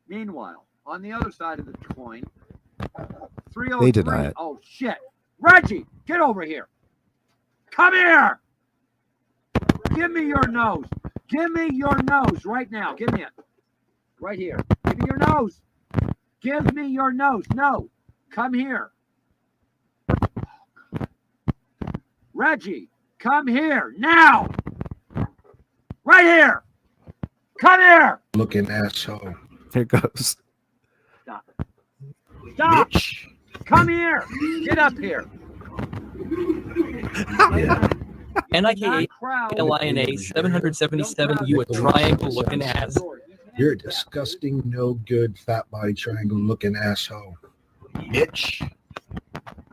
Meanwhile, on the other side of the coin, 303. They deny it. Oh, shit. Reggie, get over here. Come here. Give me your nose. Give me your nose right now. Give me it. Right here. Give me your nose. Give me your nose. No. Come here. Reggie, come here now. Right here. Come here. Looking asshole. Here goes. Stop. Stop. Bitch. Come here. Get up here. Yeah. NIKA 777, you a triangle looking ass. You're a disgusting, no good, fat body triangle looking asshole. Bitch.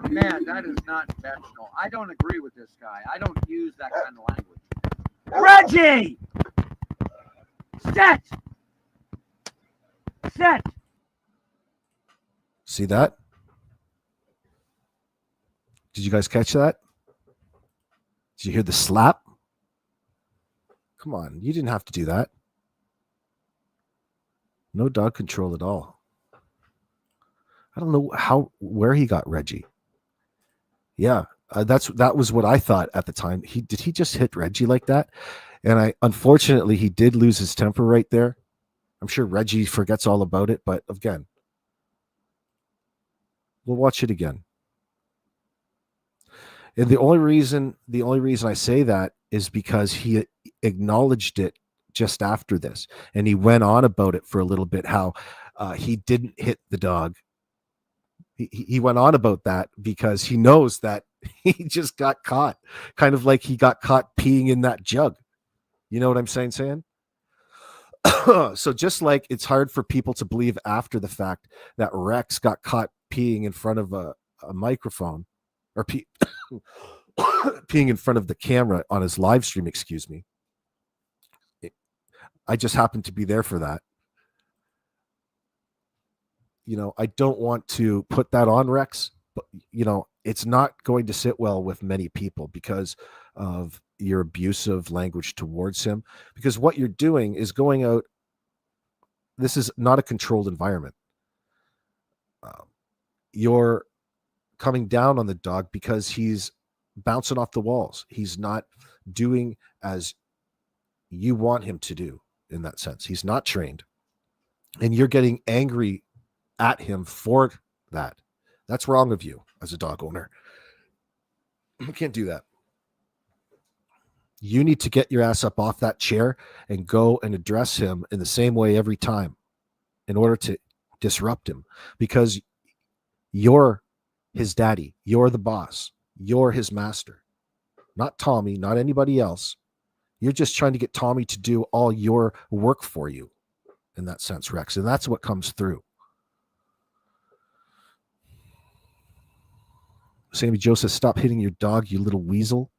Man, that is not professional. I don't agree with this guy. I don't use that kind of language. Reggie! Sit! Sit! See that? Did you guys catch that? Did you hear the slap? Come on, you didn't have to do that. No dog control at all. I don't know where he got Reggie. Yeah, that was what I thought at the time. Did he just hit Reggie like that? And unfortunately he did lose his temper right there. I'm sure Reggie forgets all about it, but again, we'll watch it again. And the only reason I say that is because he acknowledged it just after this, and he went on about it for a little bit, how he didn't hit the dog. He went on about that because he knows that he just got caught, kind of like he got caught peeing in that jug. You know what I'm saying? So just like it's hard for people to believe after the fact that Rex got caught peeing in front of a microphone, or peeing in front of the camera on his live stream, excuse me. I just happened to be there for that. You know, I don't want to put that on Rex, but, you know, it's not going to sit well with many people because of your abusive language towards him. Because what you're doing is going out. This is not a controlled environment. You're coming down on the dog because he's bouncing off the walls. He's not doing as you want him to do in that sense. He's not trained. And you're getting angry at him for that. That's wrong of you as a dog owner. You can't do that. You need to get your ass up off that chair and go and address him in the same way every time in order to disrupt him, because you're his daddy. You're the boss. You're his master, not Tommy, not anybody else. You're just trying to get Tommy to do all your work for you in that sense, Rex. And that's what comes through. Sammy Joseph, stop hitting your dog, you little weasel.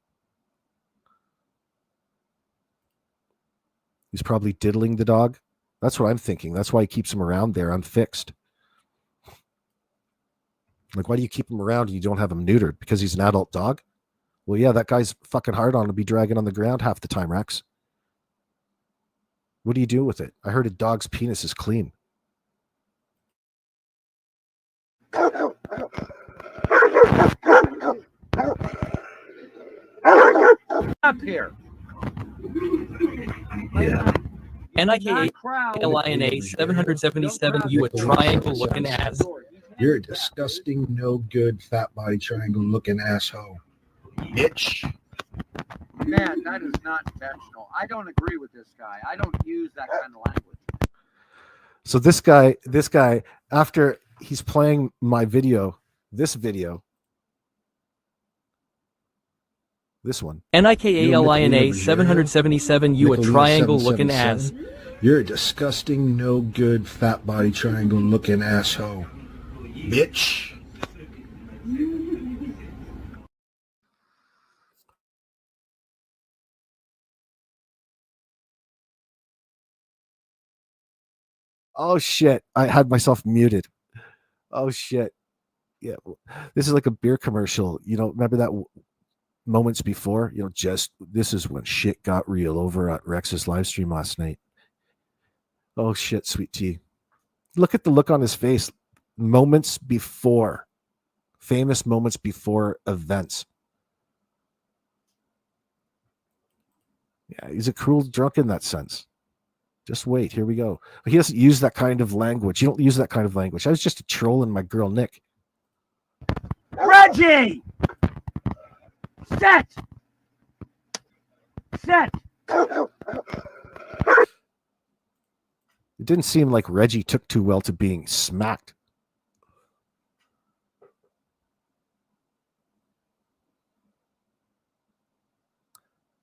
He's probably diddling the dog. That's what I'm thinking. That's why he keeps him around there unfixed. Like, why do you keep him around and you don't have him neutered? Because he's an adult dog? Well, yeah, that guy's fucking hard on to be dragging on the ground half the time, Rex. What do you do with it? I heard a dog's penis is clean. Up here. Yeah. NIKA 777, you a triangle looking ass. You're a disgusting, no good, fat body triangle looking asshole. Bitch. Man, that is not professional. I don't agree with this guy. I don't use that kind of language. So this guy, after he's playing my video, this one. NIKA 777, you a triangle looking ass. You're a disgusting, no good, fat body triangle looking asshole. Bitch. Oh shit, I had myself muted. Oh shit. Yeah, this is like a beer commercial. You know, remember that moments before? You know, just this is when shit got real over at Rex's live stream last night. Oh shit, sweet tea. Look at the look on his face. Moments before, famous moments before events. Yeah, he's a cruel drunk in that sense. Just wait. Here we go. He doesn't use that kind of language. You don't use that kind of language. I was just a trolling my girl, Nick. Reggie! Set! Set! It didn't seem like Reggie took too well to being smacked.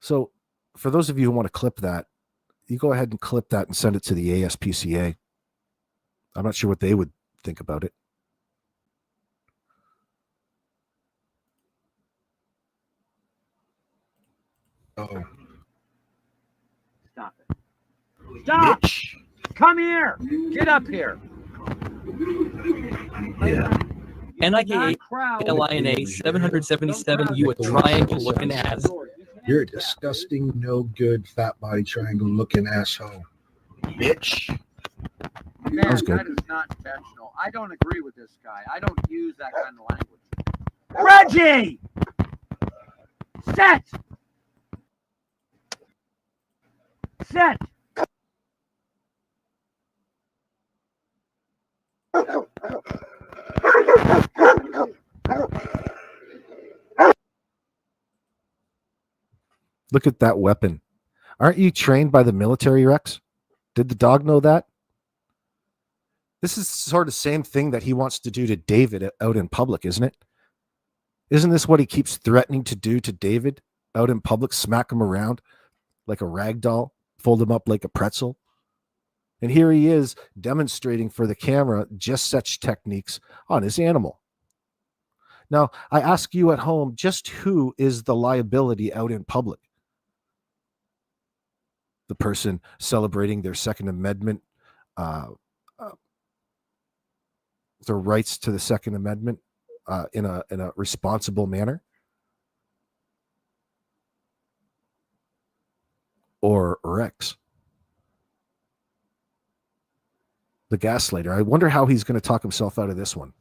So, for those of you who want to clip that, you go ahead and clip that and send it to the ASPCA. I'm not sure what they would think about it. Oh, Stop it. Stop! bitch. Come here! Get up here! Yeah. NIKA LINA 777, you a triangle looking ass. You're a disgusting, no good, fat body triangle looking asshole. Bitch. Man, was good. that is not intentional. I don't agree with this guy. I don't use that kind of language. Reggie! Set! Set! Look at that weapon. Aren't you trained by the military, Rex? Did the dog know that? This is sort of the same thing that he wants to do to David out in public, isn't it? Isn't this what he keeps threatening to do to David out in public? Smack him around like a rag doll, fold him up like a pretzel. And here he is demonstrating for the camera just such techniques on his animal. Now, I ask you at home, just who is the liability out in public? The person celebrating their Second Amendment, their rights to the Second Amendment in a responsible manner? Or Rex, the gaslighter? I wonder how he's going to talk himself out of this one.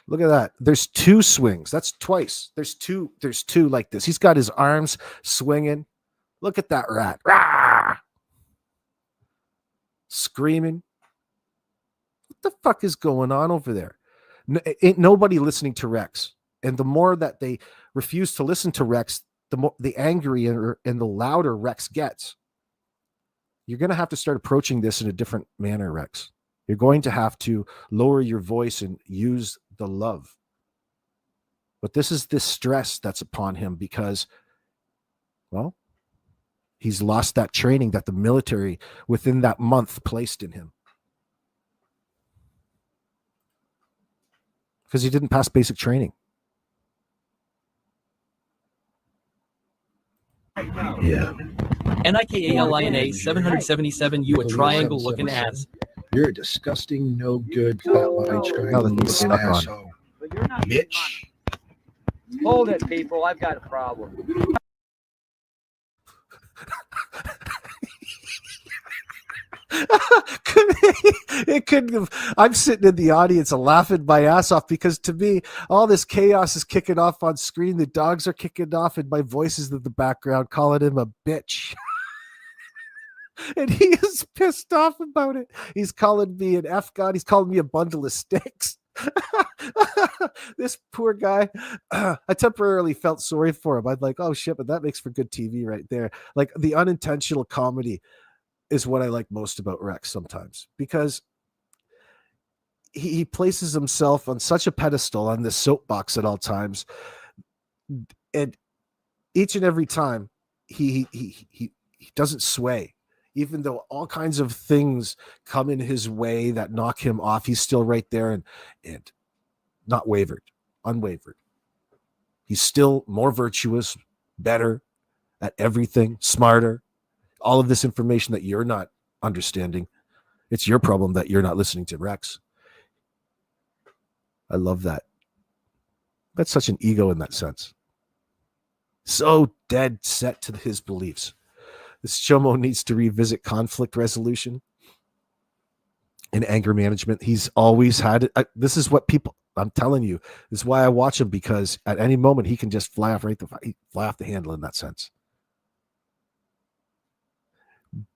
Look at that. There's two swings. That's twice. There's two like this. He's got his arms swinging. Look at that rat. Rah! Screaming. What the fuck is going on over there? Ain't nobody listening to Rex. And the more that they refuse to listen to Rex, the angrier and the louder Rex gets. You're going to have to start approaching this in a different manner, Rex. You're going to have to lower your voice and use the love. But this is this stress that's upon him because, well, he's lost that training that the military within that month placed in him. Because he didn't pass basic training. Yeah. NIKA LINA 777, you a triangle looking ass. You're a disgusting, no good, fat body triangle looking asshole. But you're not Bitch. Hold it, people. I've got a problem. It couldn't have. I'm sitting in the audience laughing my ass off because to me, all this chaos is kicking off on screen. The dogs are kicking off, and my voice is in the background calling him a bitch. And he is pissed off about it. He's calling me an F God. He's calling me a bundle of sticks. This poor guy. I temporarily felt sorry for him. I'm like, oh shit, but that makes for good TV right there. Like the unintentional comedy is what I like most about Rex sometimes, because he places himself on such a pedestal on this soapbox at all times, and each and every time he doesn't sway. Even though all kinds of things come in his way that knock him off, he's still right there and not unwavered. He's still more virtuous, better at everything, smarter. All of this information that you're not understanding, it's your problem that you're not listening to Rex. I love that. That's such an ego in that sense. So dead set to his beliefs. This Chomo needs to revisit conflict resolution and anger management. He's always had it. This is what people, I'm telling you, this is why I watch him, because at any moment he can just fly off the handle in that sense.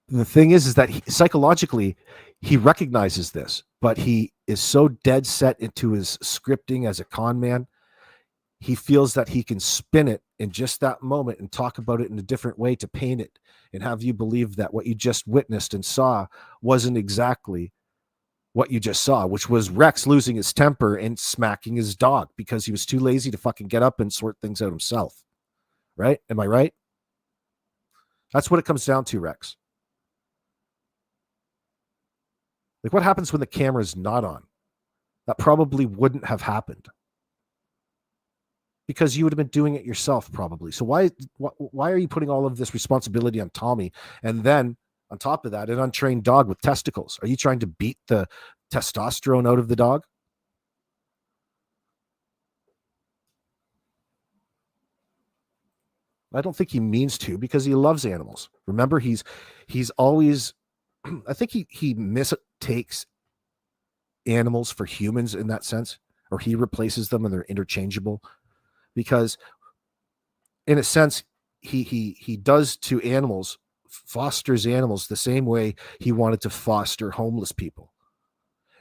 The thing is that psychologically, he recognizes this, but he is so dead set into his scripting as a con man. He feels that he can spin it in just that moment and talk about it in a different way to paint it and have you believe that what you just witnessed and saw wasn't exactly what you just saw, which was Rex losing his temper and smacking his dog because he was too lazy to fucking get up and sort things out himself. Right? Am I right? That's what it comes down to, Rex. Like, what happens when the camera's not on? That probably wouldn't have happened, because you would have been doing it yourself probably. So why are you putting all of this responsibility on Tommy? And then on top of that, an untrained dog with testicles. Are you trying to beat the testosterone out of the dog? I don't think he means to, because he loves animals. Remember, he's always, I think he mistakes animals for humans in that sense, or he replaces them and they're interchangeable. Because in a sense, he does to animals, fosters animals the same way he wanted to foster homeless people.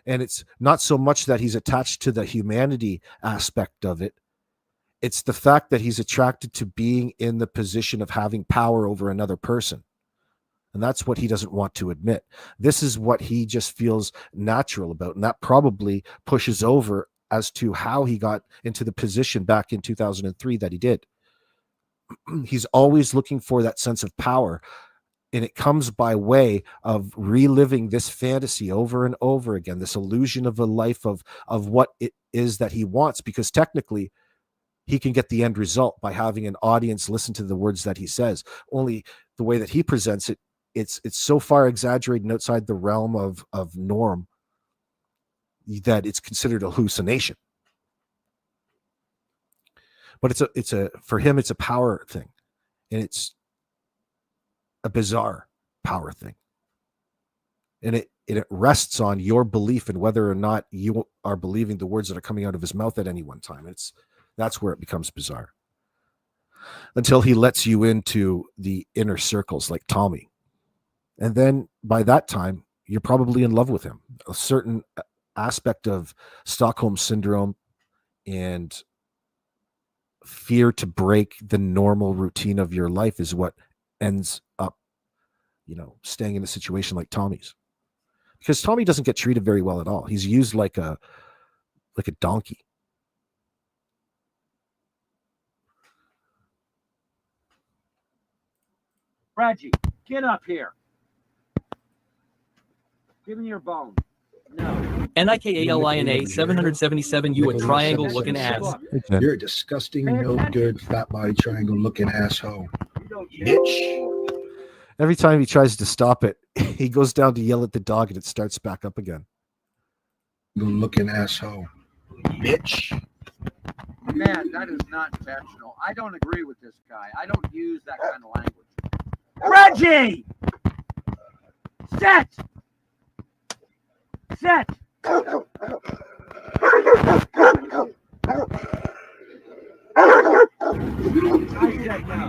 And it's not so much that he's attached to the humanity aspect of it. It's the fact that he's attracted to being in the position of having power over another person. And that's what he doesn't want to admit. This is what he just feels natural about. And that probably pushes over as to how he got into the position back in 2003 that he did. He's always looking for that sense of power, and it comes by way of reliving this fantasy over and over again, this illusion of a life of what it is that he wants, because technically he can get the end result by having an audience listen to the words that he says. Only the way that he presents it, it's so far exaggerated and outside the realm of norm that it's considered a hallucination. But it's a for him, it's a power thing, and it's a bizarre power thing, and it rests on your belief in whether or not you are believing the words that are coming out of his mouth at any one time. That's where it becomes bizarre, until he lets you into the inner circles like Tommy, and then by that time you're probably in love with him. A certain aspect of Stockholm syndrome and fear to break the normal routine of your life is what ends up, staying in a situation like Tommy's, because Tommy doesn't get treated very well at all. He's used like a donkey. Reggie, get up here. Give me your bone. No. NIKALINA 777, you a triangle looking ass. You're a disgusting, no good, fat body triangle looking asshole. Bitch. Every time he tries to stop it, he goes down to yell at the dog and it starts back up again. Looking asshole. Bitch. Man, that is not professional. I don't agree with this guy. I don't use that kind of language. Reggie! Sit! Sit!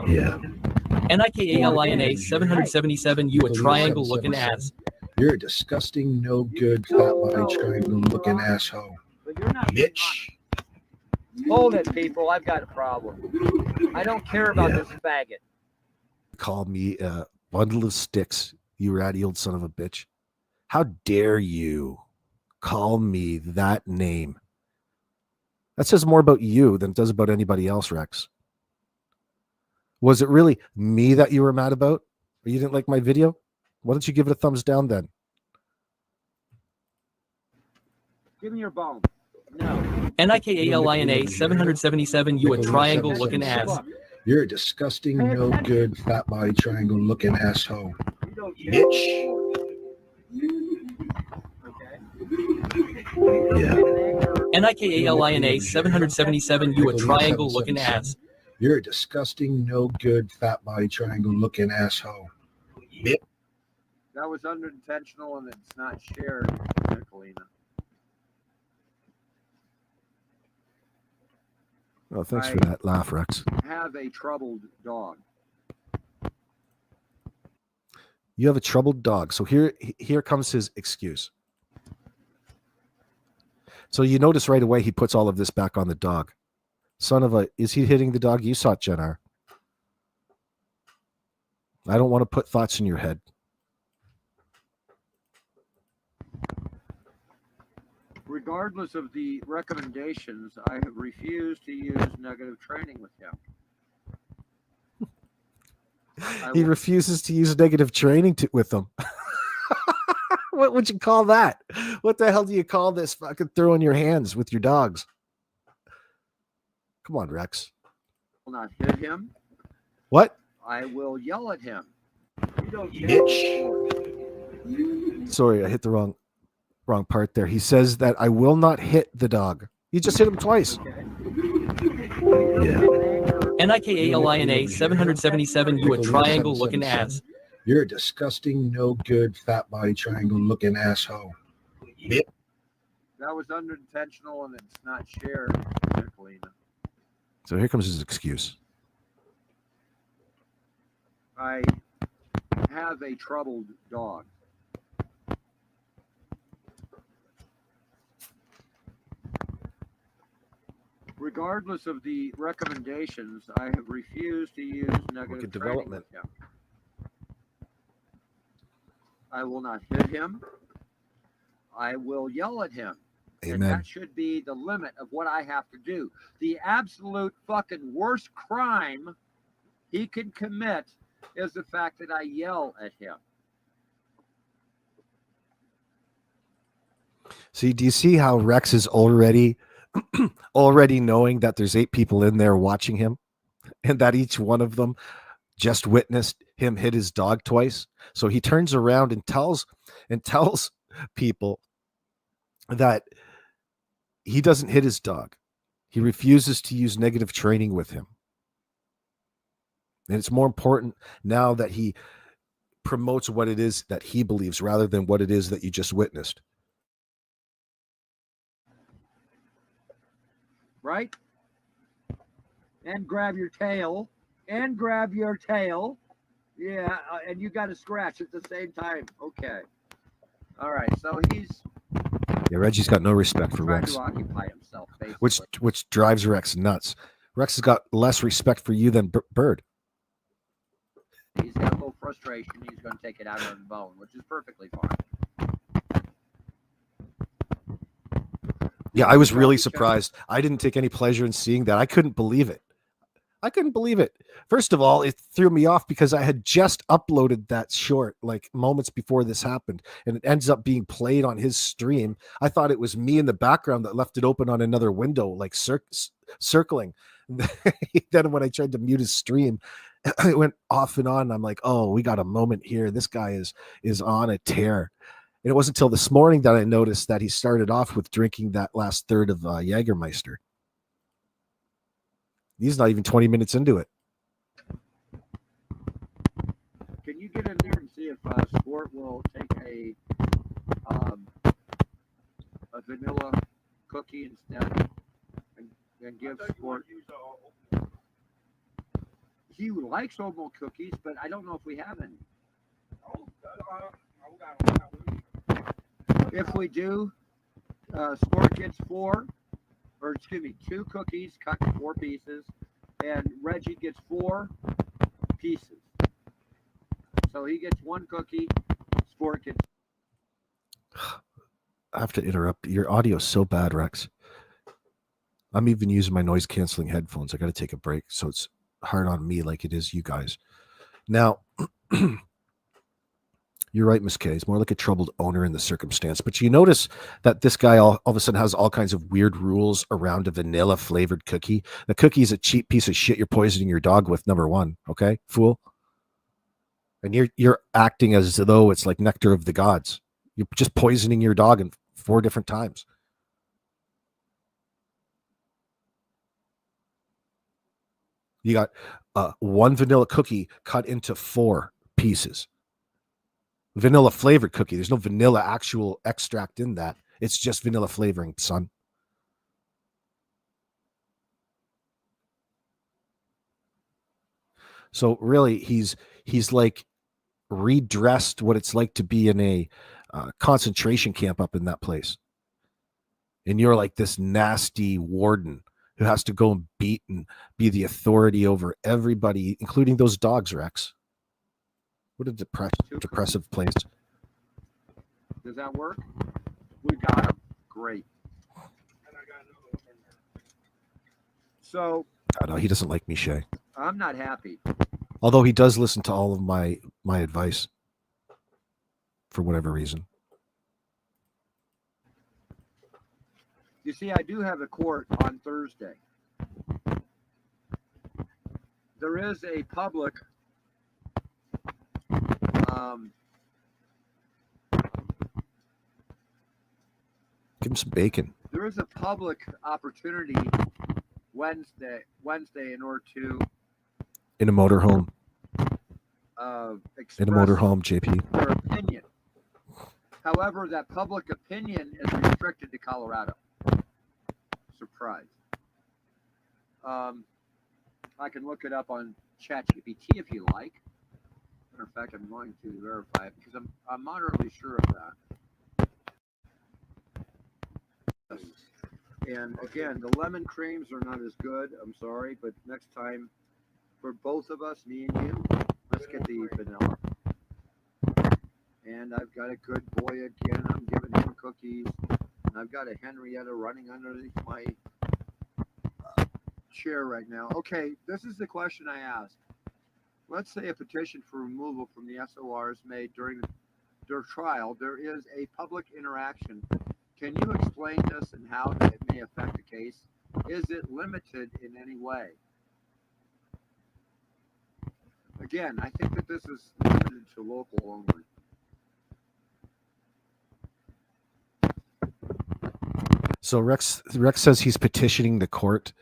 Yeah. NIKALINA 777, you a triangle looking ass. You're a disgusting, no good, fat body triangle looking asshole. Bitch. Hold it, people. I've got a problem. I don't care about this faggot. Call me a bundle of sticks, you ratty old son of a bitch. How dare you call me that name? That says more about you than it does about anybody else, Rex. Was it really me that you were mad about? Or you didn't like my video? Why don't you give it a thumbs down then? Give me your bone. No. NIKALINA 777, you a triangle looking ass. You're a disgusting, no good, fat body triangle looking asshole. Bitch. Yeah. NIKALINA 777, you a triangle looking ass. You're a disgusting, no good, fat body triangle looking asshole. Bitch. That was unintentional and it's not shared, Satanalina. Oh, thanks for that laugh, Rex. Have a troubled dog. You have a troubled dog. So here comes his excuse. So you notice right away he puts all of this back on the dog. Son of a, is he hitting the dog? You saw it, Jennar. I don't want to put thoughts in your head. Regardless of the recommendations, I have refused to use negative training with him. He refuses to use negative training with them. What would you call that? What the hell do you call this fucking throwing your hands with your dogs? Come on, Rex. I will not hit him. What? I will yell at him. You don't Bitch. Sorry, I hit the wrong part there. He says that I will not hit the dog. You just hit him twice. Okay. Yeah. NIKALINA 777, you a triangle looking ass. You're a disgusting, no good, fat body triangle looking asshole. Bitch. That was unintentional and it's not shared, Satanalina. So here comes his excuse. I have a troubled dog. Regardless of the recommendations, I have refused to use negative training with him. I will not hit him. I will yell at him. Amen. And that should be the limit of what I have to do. The absolute fucking worst crime he can commit is the fact that I yell at him. See, do you see how Rex is already knowing that there's 8 people in there watching him and that each one of them just witnessed him hit his dog twice? So he turns around and tells people that he doesn't hit his dog. He refuses to use negative training with him. And it's more important now that he promotes what it is that he believes rather than what it is that you just witnessed. Right? And grab your tail. And grab your tail. Yeah, and you got to scratch at the same time. Okay. All right, so he's... Yeah, Reggie's got no respect for trying Rex. to occupy himself, basically. Which drives Rex nuts. Rex has got less respect for you than Bird. He's got a little frustration. He's going to take it out on the bone, which is perfectly fine. Yeah, I was really surprised. I didn't take any pleasure in seeing that. I couldn't believe it. First of all, it threw me off because I had just uploaded that short like moments before this happened, and it ends up being played on his stream. I thought it was me in the background that left it open on another window, like circling. Then when I tried to mute his stream, it went off and on. I'm like, oh, we got a moment here. This guy is on a tear. And it wasn't until this morning that I noticed that he started off with drinking that last third of Jägermeister. He's not even 20 minutes into it. Can you get in there and see if Sport will take a vanilla cookie instead and give Sport... He likes oatmeal cookies, but I don't know if we have any. If we do, Sport gets 2 cookies cut in 4 pieces, and Reggie gets 4 pieces. So he gets 1 cookie, Sport gets... I have to interrupt. Your audio is so bad, Rex. I'm even using my noise canceling headphones. I got to take a break, so it's hard on me like it is you guys. Now, you're right, Miss K. It's more like a troubled owner in the circumstance. But you notice that this guy all of a sudden has all kinds of weird rules around a vanilla flavored cookie. The cookie is a cheap piece of shit you're poisoning your dog with, number one. Okay, fool. And you're acting as though it's like nectar of the gods. You're just poisoning your dog in 4 different times. You got 1 vanilla cookie cut into 4 pieces. vanilla flavored cookie. There's no vanilla actual extract in that. It's just vanilla flavoring, son. So really, he's like redressed what it's like to be in a concentration camp up in that place. And you're like this nasty warden who has to go and beat and be the authority over everybody, including those dogs, Rex. What a depressive place. Does that work? We got him. Great. So I know he doesn't like me, Shay. I'm not happy. Although he does listen to all of my advice for whatever reason. You see, I do have a court on Thursday. There is a public give him some bacon. there is a public opportunity Wednesday in order to In a motorhome. express In a motorhome, JP. their opinion. However, that public opinion is restricted to Colorado. Surprise. I can look it up on ChatGPT if you like. Matter of fact, I'm going to verify it because I'm moderately sure of that. And again, the lemon creams are not as good. I'm sorry, but next time, for both of us, me and you, let's get the vanilla. And I've got a good boy again. I'm giving him cookies. And I've got a Henrietta running underneath my chair right now. Okay, this is the question I asked. Let's say a petition for removal from the SOR is made during their trial. There is a public interaction. Can you explain this and how that it may affect the case? Is it limited in any way? Again, I think that this is limited to local only. So Rex says he's petitioning the court